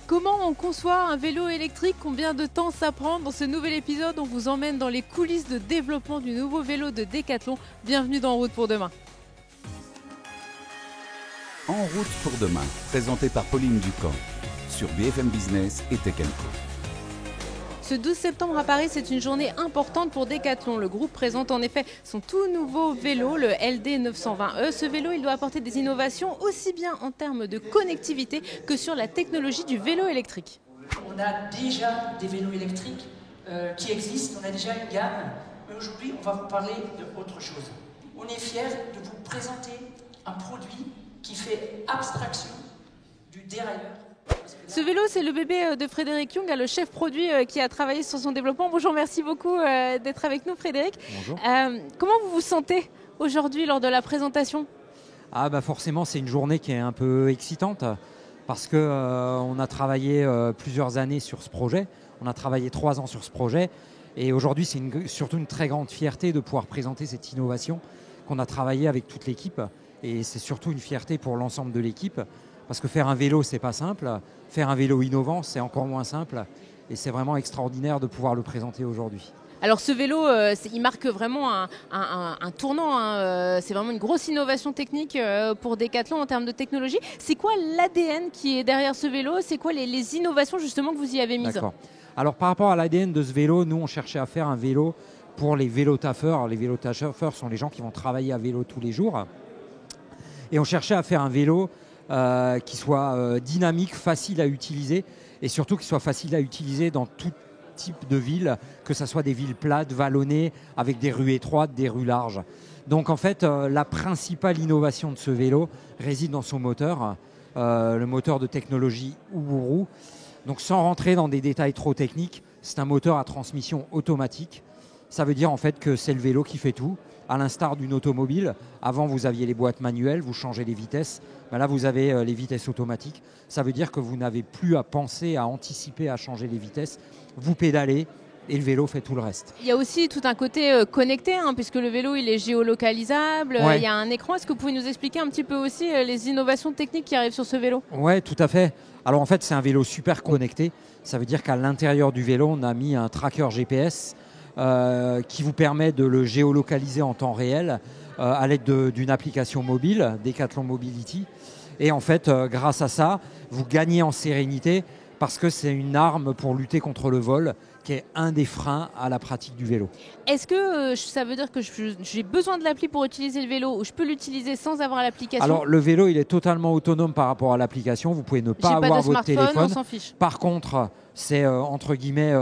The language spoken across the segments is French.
Comment on conçoit un vélo électrique? Combien de temps ça prend? Dans ce nouvel épisode, on vous emmène dans les coulisses de développement du nouveau vélo de Decathlon. Bienvenue dans En route pour demain. En route pour demain, présenté par Pauline Ducamp sur BFM Business et Tech & Co. Ce 12 septembre à Paris, c'est une journée importante pour Decathlon. Le groupe présente en effet son tout nouveau vélo, le LD 920E. Ce vélo, il doit apporter des innovations aussi bien en termes de connectivité que sur la technologie du vélo électrique. On a déjà des vélos électriques qui existent, on a déjà une gamme. Mais aujourd'hui, on va vous parler d'autre chose. On est fiers de vous présenter un produit qui fait abstraction du dérailleur. Ce vélo, c'est le bébé de Frédéric Young, le chef produit qui a travaillé sur son développement. Bonjour, merci beaucoup d'être avec nous, Frédéric. Bonjour. Comment vous vous sentez aujourd'hui lors de la présentation? Forcément, c'est une journée qui est un peu excitante parce qu'on a travaillé plusieurs années sur ce projet. On a travaillé 3 ans sur ce projet. Et aujourd'hui, c'est surtout une très grande fierté de pouvoir présenter cette innovation qu'on a travaillée avec toute l'équipe. Et c'est surtout une fierté pour l'ensemble de l'équipe. Parce que faire un vélo, c'est pas simple. Faire un vélo innovant, c'est encore moins simple. Et c'est vraiment extraordinaire de pouvoir le présenter aujourd'hui. Alors ce vélo, il marque vraiment un tournant. C'est vraiment une grosse innovation technique pour Decathlon en termes de technologie. C'est quoi l'ADN qui est derrière ce vélo? C'est quoi les innovations justement que vous y avez mises? D'accord. Alors par rapport à l'ADN de ce vélo, nous on cherchait à faire un vélo pour les vélotaffeurs. Les vélotaffeurs sont les gens qui vont travailler à vélo tous les jours. Et on cherchait à faire un vélo qui soit dynamique, facile à utiliser et surtout qui soit facile à utiliser dans tout type de ville, que ce soit des villes plates, vallonnées, avec des rues étroites, des rues larges. Donc en fait, la principale innovation de ce vélo réside dans son moteur, le moteur de technologie Uburu. Donc sans rentrer dans des détails trop techniques, c'est un moteur à transmission automatique. Ça veut dire en fait que c'est le vélo qui fait tout. À l'instar d'une automobile, avant vous aviez les boîtes manuelles, vous changez les vitesses. Ben là vous avez les vitesses automatiques. Ça veut dire que vous n'avez plus à penser, à anticiper, à changer les vitesses. Vous pédalez et le vélo fait tout le reste. Il y a aussi tout un côté connecté, puisque le vélo il est géolocalisable, Ouais. Il y a un écran. Est-ce que vous pouvez nous expliquer un petit peu aussi les innovations techniques qui arrivent sur ce vélo? Oui, tout à fait. Alors en fait c'est un vélo super connecté. Ça veut dire qu'à l'intérieur du vélo on a mis un tracker GPS qui vous permet de le géolocaliser en temps réel à l'aide d'une application mobile, Decathlon Mobility. Et en fait, grâce à ça, vous gagnez en sérénité parce que c'est une arme pour lutter contre le vol qui est un des freins à la pratique du vélo. Est-ce que ça veut dire que j'ai besoin de l'appli pour utiliser le vélo ou je peux l'utiliser sans avoir l'application? Alors le vélo, il est totalement autonome par rapport à l'application. Vous pouvez ne pas J'ai avoir pas de votre smartphone, téléphone. on s'en fiche. Par contre, c'est entre guillemets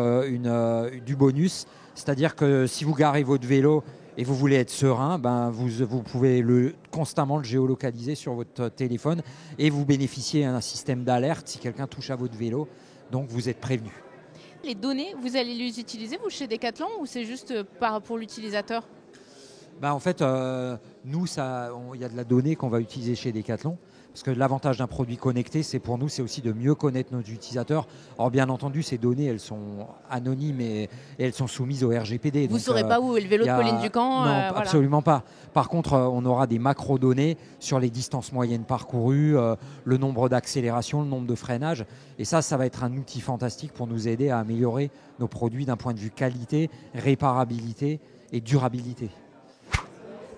du bonus. C'est-à-dire que si vous garez votre vélo et vous voulez être serein, vous pouvez constamment le géolocaliser sur votre téléphone et vous bénéficiez d'un système d'alerte si quelqu'un touche à votre vélo. Donc vous êtes prévenu. Les données, vous allez les utiliser vous chez Decathlon ou c'est juste pour l'utilisateur? En fait, nous, il y a de la donnée qu'on va utiliser chez Decathlon. Parce que l'avantage d'un produit connecté, c'est pour nous, c'est aussi de mieux connaître nos utilisateurs. Alors bien entendu, ces données, elles sont anonymes et elles sont soumises au RGPD. Vous ne saurez pas où est le vélo de Pauline Ducamp? Non, Voilà. absolument pas. Par contre, on aura des macro-données sur les distances moyennes parcourues, le nombre d'accélérations, le nombre de freinages. Et ça va être un outil fantastique pour nous aider à améliorer nos produits d'un point de vue qualité, réparabilité et durabilité.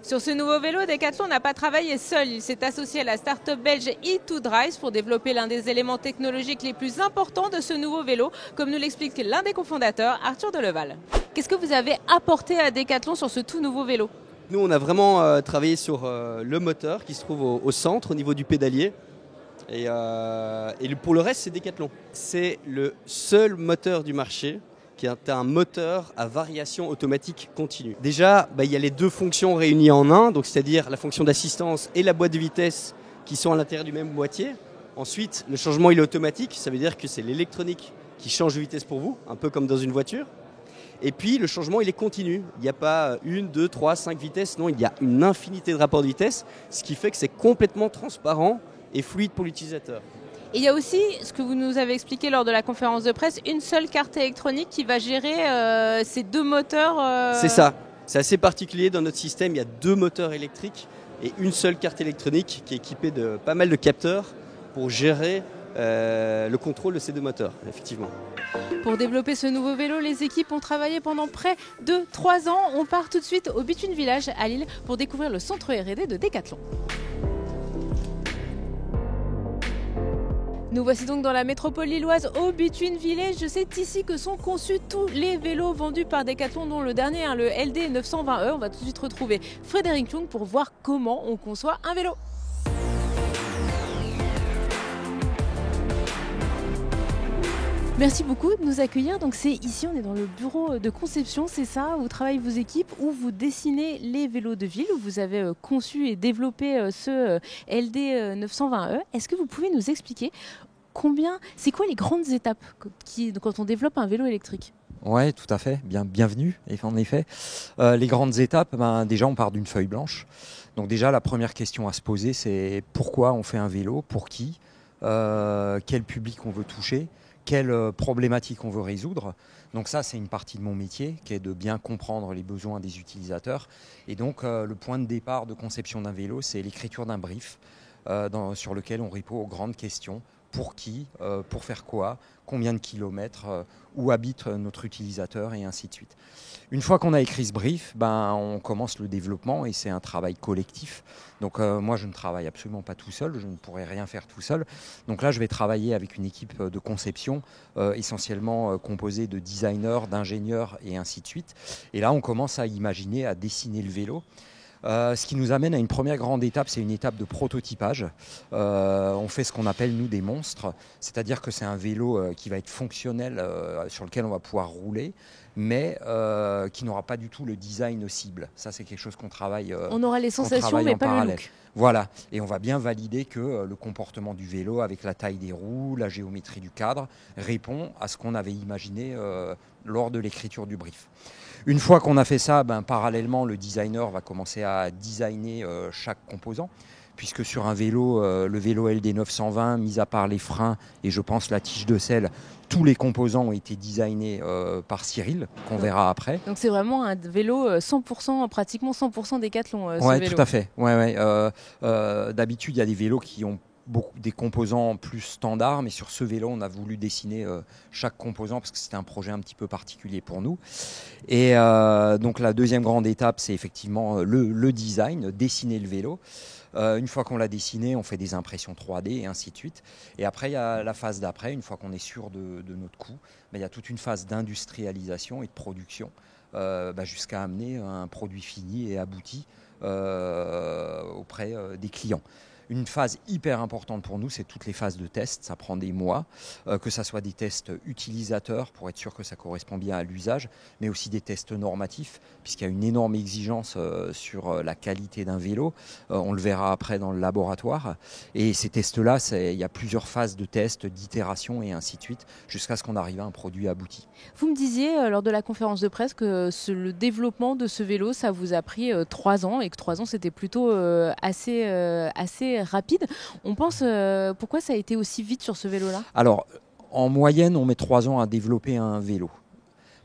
Sur ce nouveau vélo, Decathlon n'a pas travaillé seul. Il s'est associé à la start-up belge E2Drive pour développer l'un des éléments technologiques les plus importants de ce nouveau vélo, comme nous l'explique l'un des cofondateurs, Arthur Deleval. Qu'est-ce que vous avez apporté à Decathlon sur ce tout nouveau vélo? Nous, on a vraiment travaillé sur le moteur qui se trouve au centre, au niveau du pédalier. Et pour le reste, c'est Decathlon. C'est le seul moteur du marché qui est un moteur à variation automatique continue. Déjà, il y a les 2 fonctions réunies en un, donc c'est-à-dire la fonction d'assistance et la boîte de vitesse qui sont à l'intérieur du même boîtier. Ensuite, le changement il est automatique, ça veut dire que c'est l'électronique qui change de vitesse pour vous, un peu comme dans une voiture. Et puis le changement il est continu, il n'y a pas 1, 2, 3, 5 vitesses, non, il y a une infinité de rapports de vitesse, ce qui fait que c'est complètement transparent et fluide pour l'utilisateur. Et il y a aussi, ce que vous nous avez expliqué lors de la conférence de presse, une seule carte électronique qui va gérer ces 2 moteurs. C'est ça, c'est assez particulier dans notre système, il y a 2 moteurs électriques et une seule carte électronique qui est équipée de pas mal de capteurs pour gérer le contrôle de ces deux moteurs, effectivement. Pour développer ce nouveau vélo, les équipes ont travaillé pendant près de 3 ans. On part tout de suite au Bethune Village à Lille pour découvrir le centre R&D de Decathlon. Nous voici donc dans la métropole lilloise au Bethune Village. C'est ici que sont conçus tous les vélos vendus par Decathlon, dont le dernier, le LD 920E. On va tout de suite retrouver Frédéric Young pour voir comment on conçoit un vélo. Merci beaucoup de nous accueillir. Donc c'est ici, on est dans le bureau de conception, c'est ça, où travaillent vos équipes, où vous dessinez les vélos de ville, où vous avez conçu et développé ce LD 920E. Est-ce que vous pouvez nous expliquer c'est quoi les grandes étapes quand on développe un vélo électrique ? Oui, tout à fait. Bienvenue, en effet. Les grandes étapes, déjà on part d'une feuille blanche. Donc déjà la première question à se poser, c'est pourquoi on fait un vélo, pour qui, quel public on veut toucher, quelles problématiques on veut résoudre. Donc ça, c'est une partie de mon métier qui est de bien comprendre les besoins des utilisateurs. Et donc le point de départ de conception d'un vélo, c'est l'écriture d'un brief sur lequel on répond aux grandes questions. Pour qui, pour faire quoi, combien de kilomètres, où habite notre utilisateur et ainsi de suite. Une fois qu'on a écrit ce brief, on commence le développement et c'est un travail collectif. Donc moi je ne travaille absolument pas tout seul, je ne pourrais rien faire tout seul. Donc là je vais travailler avec une équipe de conception essentiellement composée de designers, d'ingénieurs et ainsi de suite. Et là on commence à imaginer, à dessiner le vélo. Ce qui nous amène à une première grande étape, c'est une étape de prototypage. On fait ce qu'on appelle nous des monstres, c'est-à-dire que c'est un vélo qui va être fonctionnel, sur lequel on va pouvoir rouler, mais qui n'aura pas du tout le design cible. Ça, c'est quelque chose qu'on travaille. On aura les sensations, mais pas le look. Voilà, et on va bien valider que le comportement du vélo, avec la taille des roues, la géométrie du cadre, répond à ce qu'on avait imaginé lors de l'écriture du brief. Une fois qu'on a fait ça, parallèlement, le designer va commencer à designer chaque composant, puisque sur un vélo, le vélo LD 920, mis à part les freins et je pense la tige de selle, tous les composants ont été designés par Cyril, qu'on verra après. Donc c'est vraiment un vélo 100%, pratiquement 100% Decathlon, ce vélo. Oui, tout à fait. D'habitude, il y a des vélos qui ont des composants plus standards, mais sur ce vélo, on a voulu dessiner chaque composant parce que c'était un projet un petit peu particulier pour nous. Et donc la deuxième grande étape, c'est effectivement le design, dessiner le vélo. Une fois qu'on l'a dessiné, on fait des impressions 3D et ainsi de suite. Et après, il y a la phase d'après, une fois qu'on est sûr de notre coût, il y a toute une phase d'industrialisation et de production jusqu'à amener un produit fini et abouti auprès des clients. Une phase hyper importante pour nous, c'est toutes les phases de test. Ça prend des mois, que ça soit des tests utilisateurs pour être sûr que ça correspond bien à l'usage, mais aussi des tests normatifs, puisqu'il y a une énorme exigence sur la qualité d'un vélo. On le verra après dans le laboratoire. Et ces tests-là, il y a plusieurs phases de tests, d'itération et ainsi de suite, jusqu'à ce qu'on arrive à un produit abouti. Vous me disiez lors de la conférence de presse que le développement de ce vélo, ça vous a pris 3 ans et que 3 ans, c'était plutôt assez rapide. On pense pourquoi ça a été aussi vite sur ce vélo-là ? Alors, en moyenne, on met 3 ans à développer un vélo.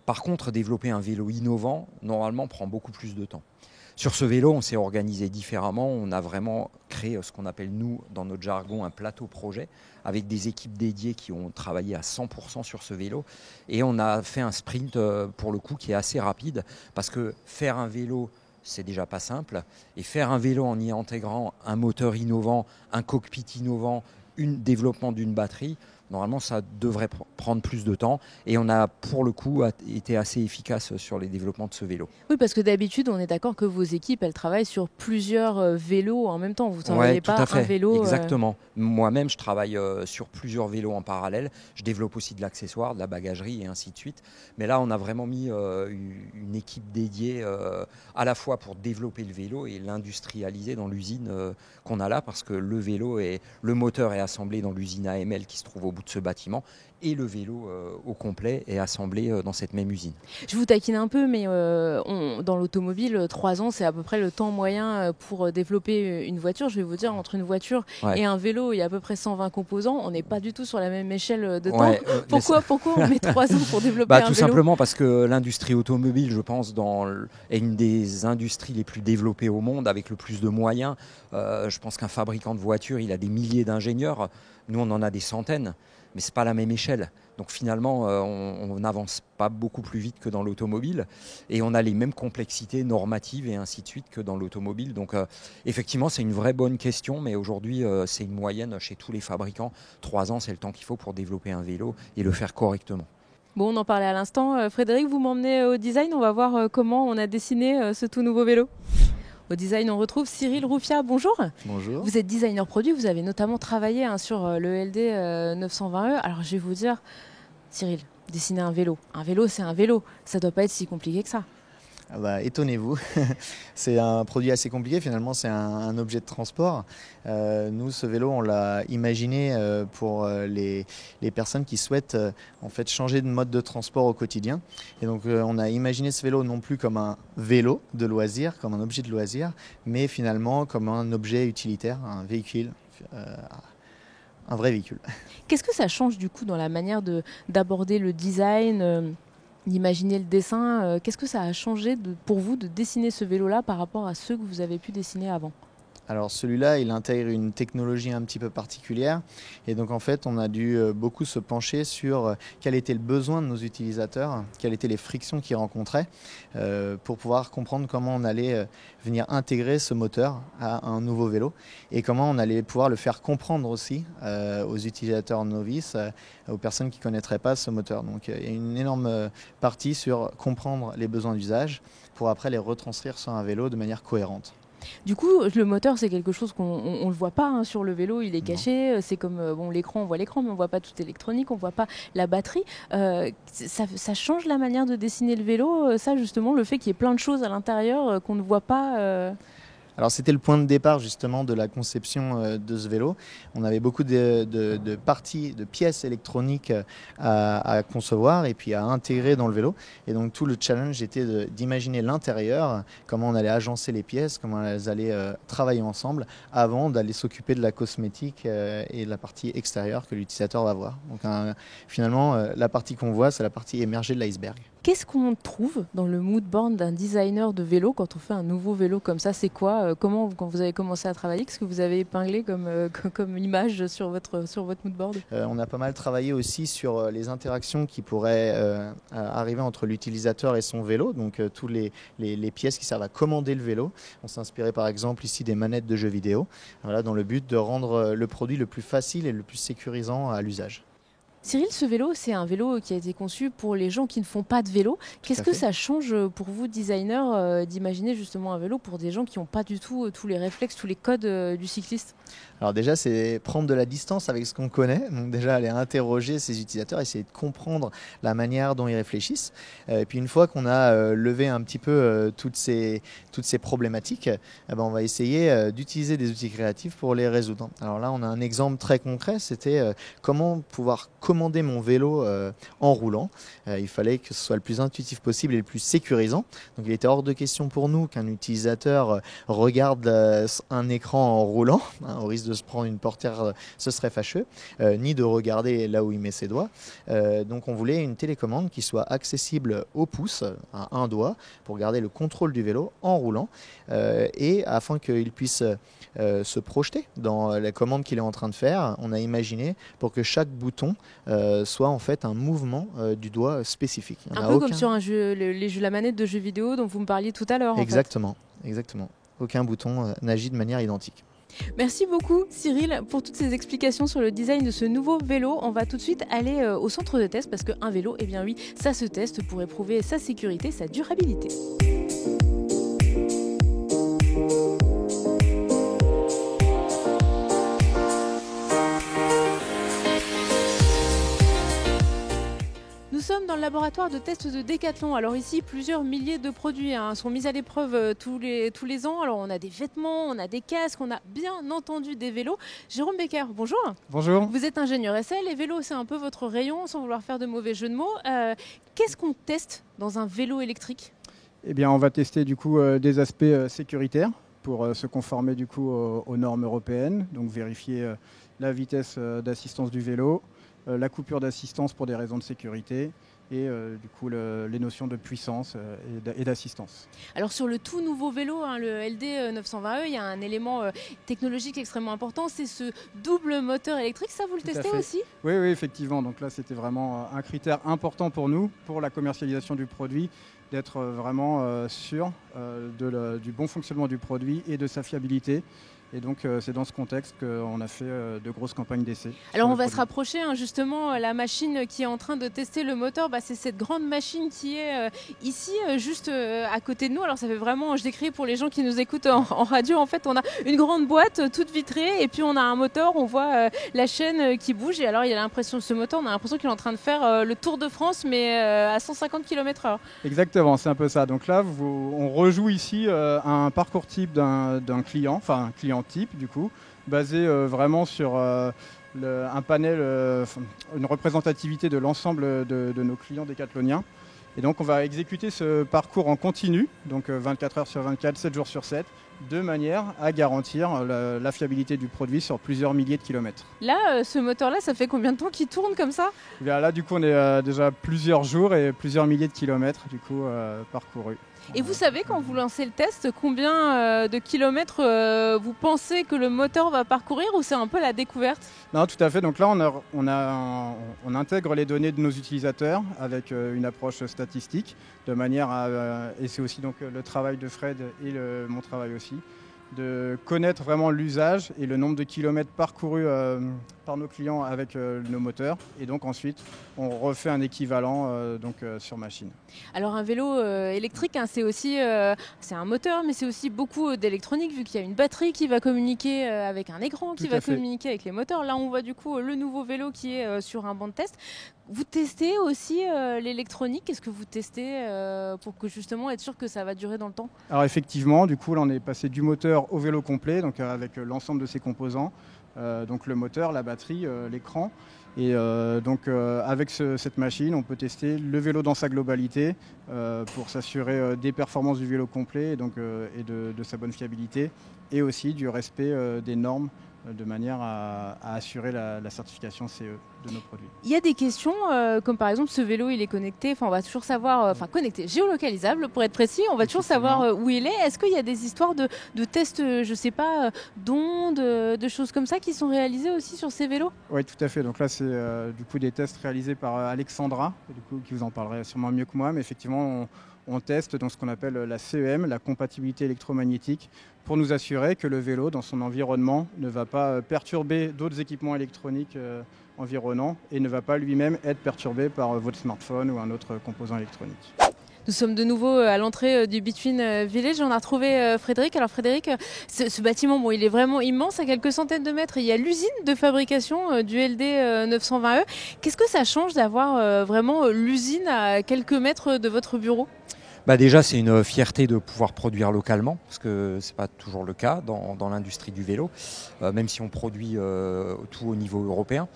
Par contre, développer un vélo innovant, normalement, prend beaucoup plus de temps. Sur ce vélo, on s'est organisé différemment. On a vraiment créé ce qu'on appelle, nous, dans notre jargon, un plateau projet, avec des équipes dédiées qui ont travaillé à 100% sur ce vélo. Et on a fait un sprint, pour le coup, qui est assez rapide, parce que faire un vélo, c'est déjà pas simple. Et faire un vélo en y intégrant un moteur innovant, un cockpit innovant, développement d'une batterie, normalement ça devrait prendre plus de temps. Et on a pour le coup été assez efficace sur les développements de ce vélo. Oui, parce que d'habitude on est d'accord que vos équipes elles travaillent sur plusieurs vélos en même temps. Vous ne travaillez pas un vélo. Exactement. Moi-même je travaille sur plusieurs vélos en parallèle. Je développe aussi de l'accessoire, de la bagagerie et ainsi de suite. Mais là on a vraiment mis une équipe dédiée à la fois pour développer le vélo et l'industrialiser dans l'usine qu'on a là, parce que le moteur est assemblé dans l'usine AML qui se trouve au bout de ce bâtiment, et le vélo au complet est assemblé dans cette même usine. Je vous taquine un peu, mais dans l'automobile, 3 ans, c'est à peu près le temps moyen pour développer une voiture. Je vais vous dire, entre une voiture et un vélo, il y a à peu près 120 composants. On n'est pas du tout sur la même échelle de temps. Pourquoi on met 3 ans pour développer un vélo ? Tout simplement parce que l'industrie automobile, je pense, est une des industries les plus développées au monde, avec le plus de moyens. Je pense qu'un fabricant de voitures, il a des milliers d'ingénieurs. Nous, on en a des centaines, mais ce n'est pas la même échelle. Donc finalement, on n'avance pas beaucoup plus vite que dans l'automobile et on a les mêmes complexités normatives et ainsi de suite que dans l'automobile. Donc effectivement, c'est une vraie bonne question, mais aujourd'hui, c'est une moyenne chez tous les fabricants. 3 ans, c'est le temps qu'il faut pour développer un vélo et le faire correctement. Bon, on en parlait à l'instant. Frédéric, vous m'emmenez au design. On va voir comment on a dessiné ce tout nouveau vélo. Au design, on retrouve Cyril Roufiat. Bonjour. Bonjour. Vous êtes designer produit. Vous avez notamment travaillé sur le LD 920E. Alors, je vais vous dire, Cyril, dessiner un vélo. Un vélo, c'est un vélo. Ça ne doit pas être si compliqué que ça. Ah bah, étonnez-vous, c'est un produit assez compliqué, finalement c'est un objet de transport. Nous, ce vélo, on l'a imaginé pour les personnes qui souhaitent en fait changer de mode de transport au quotidien. Et donc on a imaginé ce vélo non plus comme un vélo de loisir, comme un objet de loisir, mais finalement comme un objet utilitaire, un véhicule. Un vrai véhicule. Qu'est-ce que ça change du coup dans la manière d'aborder le design, d'imaginer le dessin? Qu'est-ce que ça a changé pour vous de dessiner ce vélo-là par rapport à ceux que vous avez pu dessiner avant? Alors celui-là, il intègre une technologie un petit peu particulière et donc en fait on a dû beaucoup se pencher sur quel était le besoin de nos utilisateurs, quelles étaient les frictions qu'ils rencontraient pour pouvoir comprendre comment on allait venir intégrer ce moteur à un nouveau vélo et comment on allait pouvoir le faire comprendre aussi aux utilisateurs novices, aux personnes qui ne connaîtraient pas ce moteur. Donc il y a une énorme partie sur comprendre les besoins d'usage pour après les retranscrire sur un vélo de manière cohérente. Du coup, le moteur, c'est quelque chose qu'on ne le voit pas sur le vélo, il est caché. C'est comme l'écran, on voit l'écran, mais on ne voit pas toute électronique, on ne voit pas la batterie. Ça change la manière de dessiner le vélo, ça justement, le fait qu'il y ait plein de choses à l'intérieur qu'on ne voit pas. Alors c'était le point de départ justement de la conception de ce vélo. On avait beaucoup de parties, de pièces électroniques à concevoir et puis à intégrer dans le vélo. Et donc tout le challenge était d'imaginer l'intérieur, comment on allait agencer les pièces, comment elles allaient travailler ensemble avant d'aller s'occuper de la cosmétique et de la partie extérieure que l'utilisateur va voir. Donc finalement la partie qu'on voit, c'est la partie émergée de l'iceberg. Qu'est-ce qu'on trouve dans le mood board d'un designer de vélo quand on fait un nouveau vélo comme ça? C'est quoi? Comment, quand vous avez commencé à travailler, qu'est-ce que vous avez épinglé comme image sur votre mood board? On a pas mal travaillé aussi sur les interactions qui pourraient arriver entre l'utilisateur et son vélo, donc tous les pièces qui servent à commander le vélo. On s'est inspiré par exemple ici des manettes de jeux vidéo, voilà, dans le but de rendre le produit le plus facile et le plus sécurisant à l'usage. Cyril, ce vélo, c'est un vélo qui a été conçu pour les gens qui ne font pas de vélo. Qu'est-ce que ça change pour vous, designer, d'imaginer justement un vélo pour des gens qui n'ont pas du tout tous les réflexes, tous les codes du cycliste? Alors déjà, c'est prendre de la distance avec ce qu'on connaît. Donc déjà, aller interroger ses utilisateurs, essayer de comprendre la manière dont ils réfléchissent. Et puis une fois qu'on a levé un petit peu toutes ces problématiques, on va essayer d'utiliser des outils créatifs pour les résoudre. Alors là, on a un exemple très concret, c'était comment pouvoir commander mon vélo en roulant. Il fallait que ce soit le plus intuitif possible et le plus sécurisant. Donc il était hors de question pour nous qu'un utilisateur regarde un écran en roulant, au risque de se prendre une portière, ce serait fâcheux, ni de regarder là où il met ses doigts. Donc on voulait une télécommande qui soit accessible au pouce, à un doigt, pour garder le contrôle du vélo en roulant, et afin qu'il puisse se projeter dans la commande qu'il est en train de faire, on a imaginé pour que chaque bouton soit en fait un mouvement du doigt spécifique. Un peu comme sur la manette de jeux vidéo dont vous me parliez tout à l'heure. Exactement, exactement. Aucun bouton n'agit de manière identique. Merci beaucoup Cyril pour toutes ces explications sur le design de ce nouveau vélo. On va tout de suite aller au centre de test parce qu'un vélo, eh bien oui, ça se teste pour éprouver sa sécurité, sa durabilité. Nous sommes dans le laboratoire de test de Decathlon. Alors ici, plusieurs milliers de produits sont mis à l'épreuve tous les ans. Alors on a des vêtements, on a des casques, on a bien entendu des vélos. Jérôme Becker, bonjour. Bonjour. Vous êtes ingénieur essai, les vélos c'est un peu votre rayon, sans vouloir faire de mauvais jeux de mots. Qu'est-ce qu'on teste dans un vélo électrique? Eh bien, on va tester du coup des aspects sécuritaires pour se conformer du coup aux normes européennes. Donc vérifier la vitesse d'assistance du vélo, la coupure d'assistance pour des raisons de sécurité et du coup les notions de puissance et d'assistance. Alors sur le tout nouveau vélo, le LD 920E, il y a un élément technologique extrêmement important, c'est ce double moteur électrique. Ça, vous le testez aussi ? Oui, effectivement. Donc là, c'était vraiment un critère important pour nous, pour la commercialisation du produit, d'être vraiment sûr du bon fonctionnement du produit et de sa fiabilité. Et donc, c'est dans ce contexte qu'on a fait de grosses campagnes d'essai. Alors, on va se rapprocher, justement, la machine qui est en train de tester le moteur, c'est cette grande machine qui est ici, juste à côté de nous. Alors, ça fait vraiment, je décris pour les gens qui nous écoutent en radio, en fait, on a une grande boîte toute vitrée et puis on a un moteur, on voit la chaîne qui bouge. Et alors, il y a l'impression, ce moteur, on a l'impression qu'il est en train de faire le Tour de France, mais à 150 km/h. Exactement, c'est un peu ça. Donc là, on rejoue ici un parcours type d'un client, enfin un client type du coup, basé vraiment sur un panel, une représentativité de l'ensemble de nos clients décathloniens. Et donc on va exécuter ce parcours en continu, donc 24 heures sur 24, 7 jours sur 7, de manière à garantir la fiabilité du produit sur plusieurs milliers de kilomètres. Là, ce moteur-là, ça fait combien de temps qu'il tourne comme ça ? Et bien là, du coup, on est déjà plusieurs jours et plusieurs milliers de kilomètres du coup, parcourus. Et vous savez, quand vous lancez le test, combien de kilomètres vous pensez que le moteur va parcourir, ou c'est un peu la découverte ? Non, tout à fait. Donc là, on intègre les données de nos utilisateurs avec une approche statistique, de manière à, et c'est aussi donc le travail de Fred et mon travail aussi, de connaître vraiment l'usage et le nombre de kilomètres parcourus par nos clients avec nos moteurs. Et donc ensuite, on refait un équivalent sur machine. Alors un vélo électrique, c'est aussi c'est un moteur, mais c'est aussi beaucoup d'électronique, vu qu'il y a une batterie qui va communiquer avec un écran, qui va communiquer avec les moteurs. Là, on voit du coup le nouveau vélo qui est sur un banc de test. Vous testez aussi l'électronique. Qu'est-ce que vous testez pour que justement être sûr que ça va durer dans le temps ? Alors effectivement, du coup, là, on est passé du moteur au vélo complet, donc avec l'ensemble de ses composants. Donc le moteur, la batterie, l'écran. Et avec cette machine, on peut tester le vélo dans sa globalité pour s'assurer des performances du vélo complet et de sa bonne fiabilité, et aussi du respect des normes, de manière à assurer la certification CE de nos produits. Il y a des questions, comme par exemple ce vélo il est connecté, on va toujours savoir, connecté, géolocalisable pour être précis, on va toujours savoir où il est. Est-ce qu'il y a des histoires de tests, je ne sais pas, d'ondes, de choses comme ça qui sont réalisées aussi sur ces vélos ? Oui, tout à fait. Donc là, c'est du coup des tests réalisés par Alexandra, qui vous en parlerait sûrement mieux que moi, mais effectivement, on teste dans ce qu'on appelle la CEM, la compatibilité électromagnétique, pour nous assurer que le vélo, dans son environnement, ne va pas perturber d'autres équipements électroniques environnants et ne va pas lui-même être perturbé par votre smartphone ou un autre composant électronique. Nous sommes de nouveau à l'entrée du Between Village. On a retrouvé Frédéric. Alors Frédéric, ce bâtiment, il est vraiment immense, à quelques centaines de mètres. Il y a l'usine de fabrication du LD 920E. Qu'est-ce que ça change d'avoir vraiment l'usine à quelques mètres de votre bureau ? Déjà, c'est une fierté de pouvoir produire localement, parce que ce n'est pas toujours le cas dans l'industrie du vélo, même si on produit tout au niveau européen.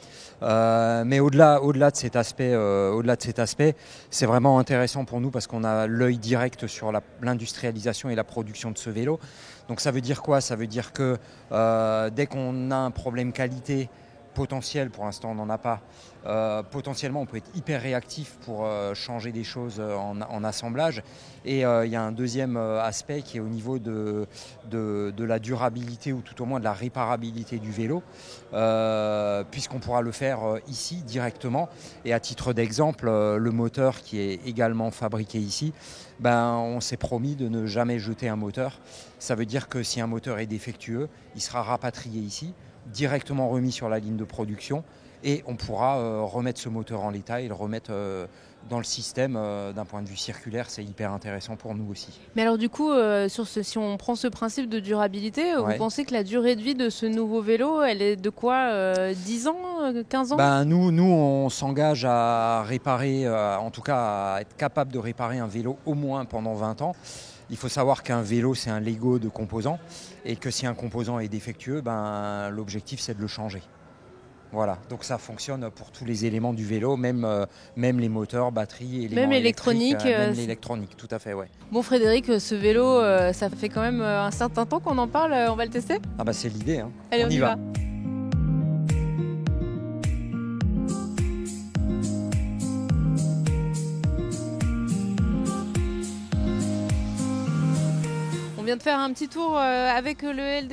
Mais au-delà de cet aspect, c'est vraiment intéressant pour nous parce qu'on a l'œil direct sur l'industrialisation et la production de ce vélo. Donc ça veut dire quoi ? Ça veut dire que dès qu'on a un problème qualité potentiel, pour l'instant on n'en a pas, potentiellement on peut être hyper réactif pour changer des choses en assemblage. Et il y a un deuxième aspect qui est au niveau de la durabilité, ou tout au moins de la réparabilité du vélo, puisqu'on pourra le faire ici directement. Et à titre d'exemple, le moteur qui est également fabriqué ici, on s'est promis de ne jamais jeter un moteur. Ça veut dire que si un moteur est défectueux, il sera rapatrié ici, directement remis sur la ligne de production, et on pourra remettre ce moteur en l'état et le remettre dans le système. D'un point de vue circulaire, c'est hyper intéressant pour nous aussi. Mais alors du coup, si on prend ce principe de durabilité, vous pensez que la durée de vie de ce nouveau vélo, elle est de quoi 10 ans, 15 ans ? Nous, on s'engage à réparer, en tout cas à être capable de réparer un vélo au moins pendant 20 ans. Il faut savoir qu'un vélo, c'est un Lego de composants, et que si un composant est défectueux, l'objectif, c'est de le changer. Voilà, donc ça fonctionne pour tous les éléments du vélo, même les moteurs, batteries, éléments même électronique. Même l'électronique, tout à fait, ouais. Bon Frédéric, ce vélo, ça fait quand même un certain temps qu'on en parle, on va le tester ? C'est l'idée, hein. Allez, on y va. vient de faire un petit tour avec le LD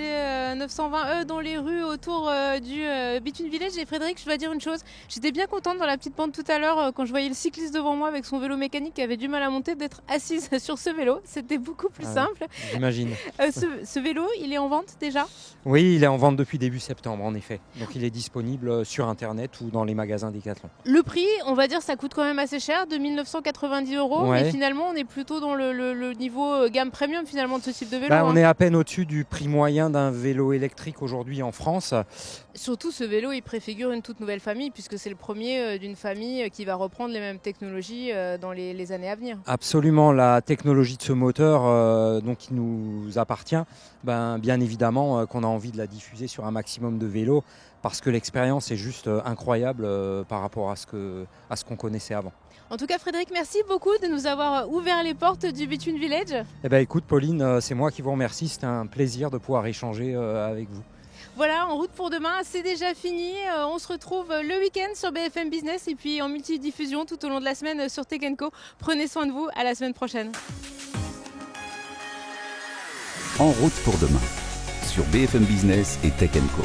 920E dans les rues autour du Between Village. Et Frédéric, je dois dire une chose, j'étais bien contente dans la petite pente tout à l'heure quand je voyais le cycliste devant moi avec son vélo mécanique qui avait du mal à monter, d'être assise sur ce vélo. C'était beaucoup plus simple. J'imagine. Ce vélo, il est en vente déjà ? Oui, il est en vente depuis début septembre en effet. Donc il est disponible sur internet ou dans les magasins Decathlon. Le prix, on va dire, ça coûte quand même assez cher, 2990 €. Ouais. Mais finalement, on est plutôt dans le niveau gamme premium finalement de ce type de vélo. On est à peine au-dessus du prix moyen d'un vélo électrique aujourd'hui en France. Surtout ce vélo, il préfigure une toute nouvelle famille puisque c'est le premier d'une famille qui va reprendre les mêmes technologies dans les années à venir. Absolument, la technologie de ce moteur donc qui nous appartient, bien évidemment qu'on a envie de la diffuser sur un maximum de vélos parce que l'expérience est juste incroyable par rapport à ce qu'on connaissait avant. En tout cas, Frédéric, merci beaucoup de nous avoir ouvert les portes du Between Village. Écoute Pauline, c'est moi qui vous remercie, c'était un plaisir de pouvoir échanger avec vous. Voilà, en route pour demain, c'est déjà fini. On se retrouve le week-end sur BFM Business et puis en multidiffusion tout au long de la semaine sur Tech & Co. Prenez soin de vous, à la semaine prochaine. En route pour demain sur BFM Business et Tech & Co.